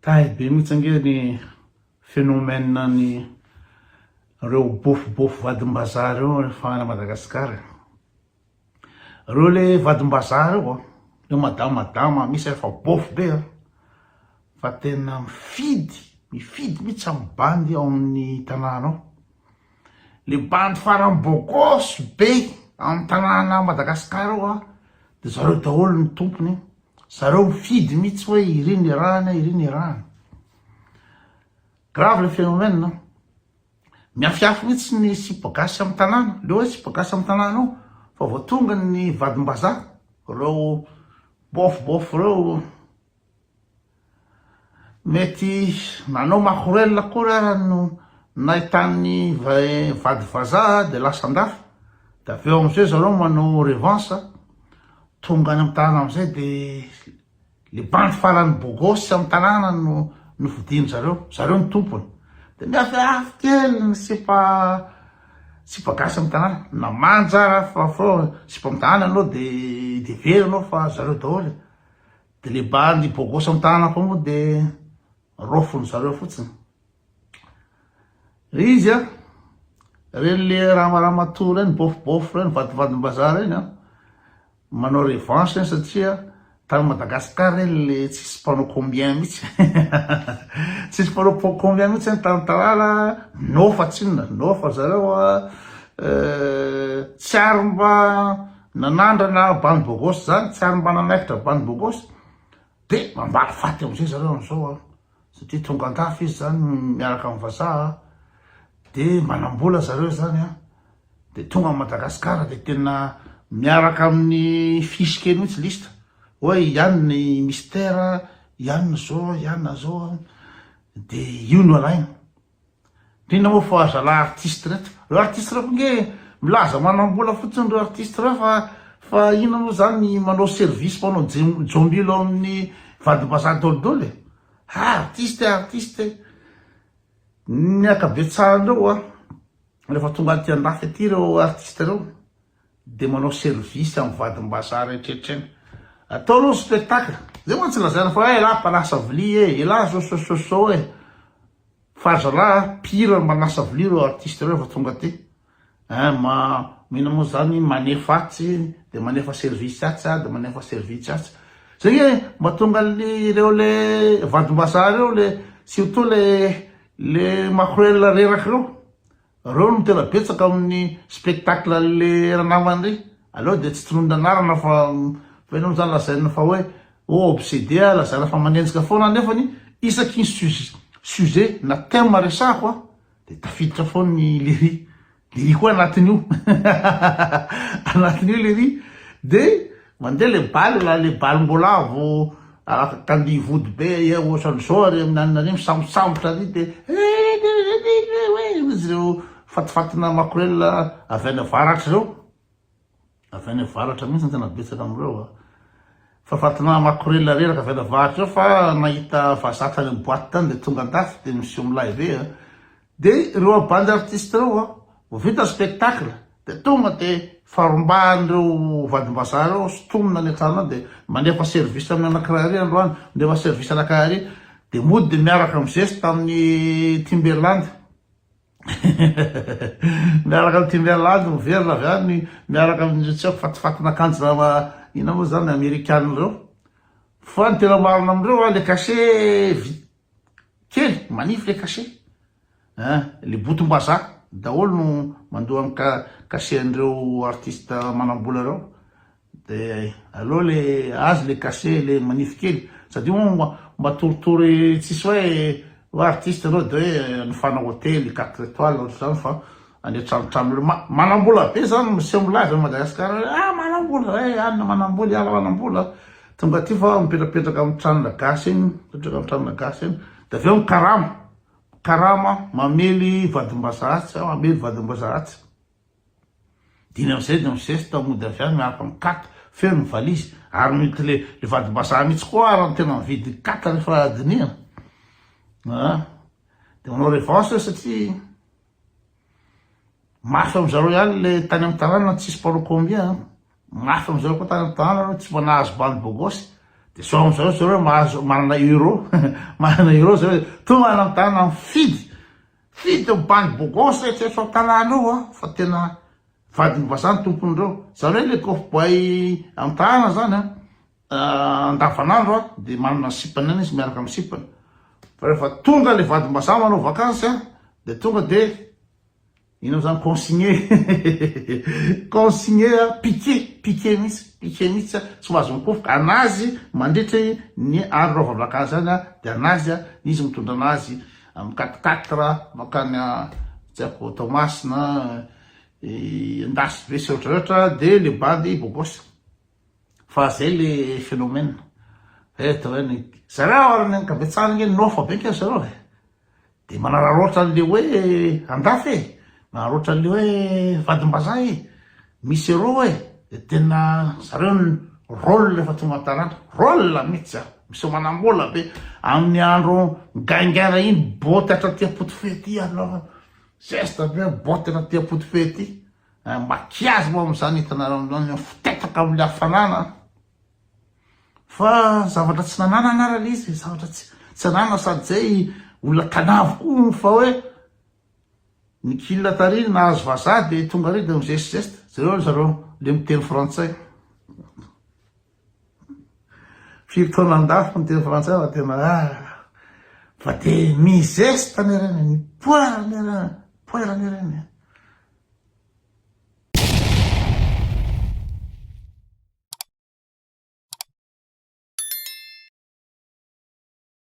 Be mihitsy ange ny phénomène ny reo bofobofo vadim-bazaha reo rehefa ana Madagasikara. Reo le vadim-bazaha reo le madamadama misy rehefa bofo be fa tena mifidy mihitsy amin'ny bandy ao amin'ny tanàna ao. Le bandy farany bokosy be amin'ny tanàna Madagasikara ao de zareo daholo ny tompony. Zareo mifidy mihitsy hoe iry ny rahana. Grave le phénomène. Miafiafy mihitsy ny sipagasy amin'ny tanàna. Le hoe sipagasy amin'ny tanàna ao fa vao tonga ny vadim-bazaha, reo bofobofo reo mety nanao makorel koa no nahitany vady-vazaha de lasa andafy. Da aveo amizay zareo manao revanche. Tonga any amin'ny tanàna amizay de le bandy farany bogosy amin'ny tanàna no vidiny zareo ny tompony. De miafiafy kely ny sipagasy amin'ny tanàna. Na manja fa sipa amin'ny tanàna anao de very anao fa zareo daholo. De le bandy bogosy amin'ny tanàna koa moa de rofony zareo fotsiny. Izy reny le ramatoa reny bofobofo reny vadivadim-bazaha reny manao revanche satria tany Madagasikara reny le tsisy mpanao combien mihitsy. Tsisy mpanao combien mihitsy ny tany tanàna. Nofa tsinona, nofa zareo tsy ary mba nanandrana bandy bogosy zany, tsy ary mba nanaikitra bandy bogosy de mambary faty amizay zareo amizao satria tonga andafy izy zany miaraka amin'ny vazaha de manambola zareo zany de tonga Madagasikara de tena miaraka amin'ny fisikeny mihitsy lista hoe ihany ny mystère, ihany zao de io no alaina. Indrindra moa fa zalahy artiste reto. Reo artiste reto nge milaza manambola fotsiny reo artiste reo fa ino moa zany manao service, manao jombilo amin'ny vadim-bazaha dolidoly. Artiste ny akabetsarandreo rehefa tonga aty andafy aty reo artiste reo de manao service amin'ny vadim-bazaha rehetrarehetra eny. Ataonao spectacle zay moa tsy lazana fa elahy mpanasa vilia elahy zao fa zalahy pire manasa vilia reo artiste reo rehefa tonga aty. Mino moa zany manefa atsy de manefa service atsy de manefa service atsy. Zay mahatonga reo le vadim-bazaha reo le surtout le makorel reraky reo no tena betsaka amin'ny spectacle le ranamany. Aleo de tsy tronon'ny anarana fa fenao zany lazaina fa hoe obsédé lazaina fa manenjika foana nefany isaky ny sujet na thème resahako de tafiditra foana ny liry koa anatin'io. Anatin'io liry de mandeha le baly mbola avo kandi vody be ohatran'izao ary amin'anina misambosambotra ary de izy reo fatifatina makorel avy any avaratra reo. Avy any avaratra mihitsy tena betsaka amreo. Fa fatina makorel reraka avy any avaratra reo fa nahita vazaha tany amin'ny boîte tany de tonga andafy de misy live de reo bandy artiste reo vo vita spectacle de tonga de farombahany reo vadim-bazaha reo sotomina ny atrana de manefa service amin'ny anakirary androany, mandefa service anakirary de mody de miaraka amin'ny geste tamin'ny Timberland. Miaraka amin'ny Timberland miverina avy any miaraka amin'ny tsy haiko fatifatina akanjo ina moa zany amerikana reo. Fa ny tena marina amindreo le cachet kely manify le cachet. Le botom-bazaha daholo no mandoa amin'ny cachet-ndreo artiste manambola reo. De aleo le azy le cachet le manify kely sady mba toritory tsisy hoe artiste reo de hoe nifana hôtely 4 étoiles ohatry zany fa any tranotrano manambola be zany monsieur live a Madagasikara manambola anina manambola ala manambola tonga aty fa mipetrapetraka amin'ny tranona gasy eny, mipetraka amin'ny tranona gasy eny de aveo karama mamely vadim-bazaha atsy diny amizay de misesy tamody avy any miaraka amin'ny 4 feno valizy ary mety le vadim-bazaha mihitsy koa ary tena mividy 4 rehefa dinihana. De manao revanche satria mafy amizareo ihany le tany amin'ny tanàna tsisy mpanao combien. Mafy amizareo koa tany amin'ny tanàna tsy mba nahazo bandy bogosy de so am'izao zareo mahazo manana euro manana euro zareo tonga any am'tanàna fidy bany bogosy tsy so tanàna io a fa tena vadiny vazany tompon'ireo zareo le kofboay amy tanàna zany a andavanandro a de manana sipany any izy miaraka amy sipany fa rehefa tonga le vadimbaza manao vakansy a de tonga de ino zany consigné consigné piqué mihitsy tsy mahazo mikofoka anazy mandritry ny andro rova vakansy zany a de anazy a izy mitondra anazy amy 4x4 makany tsy haiko Tomasina endasy be sy ohatraohatra de le bandy bogosy fa zay le phénomène eto any zareo arany ankabetsahana nge nofa be nke zareo de manararoatra an'le hoe andafy manararoatra an'le hoe vadimbazay misy ero de tena zareo rôle rehefa tonga tanàna rôle mihitsy misy manambola be amin'ny andro gaingara iny boty atraty apotifety aloha geste be boty atraty apotifety makiazy moa am'izany hitanareo fitetaka am'le hafanana fa zavatra tsy nanana anarale izy zavatra tsy nanana sady zay olona tanavo koa fa hoe ny kilina tariny nahazo vaza de tonga reny de mizesizesty zareo le miteny frantsay firy taona andafo miteny frantsay fa tena fa de mizesta ny reny ny poerany reny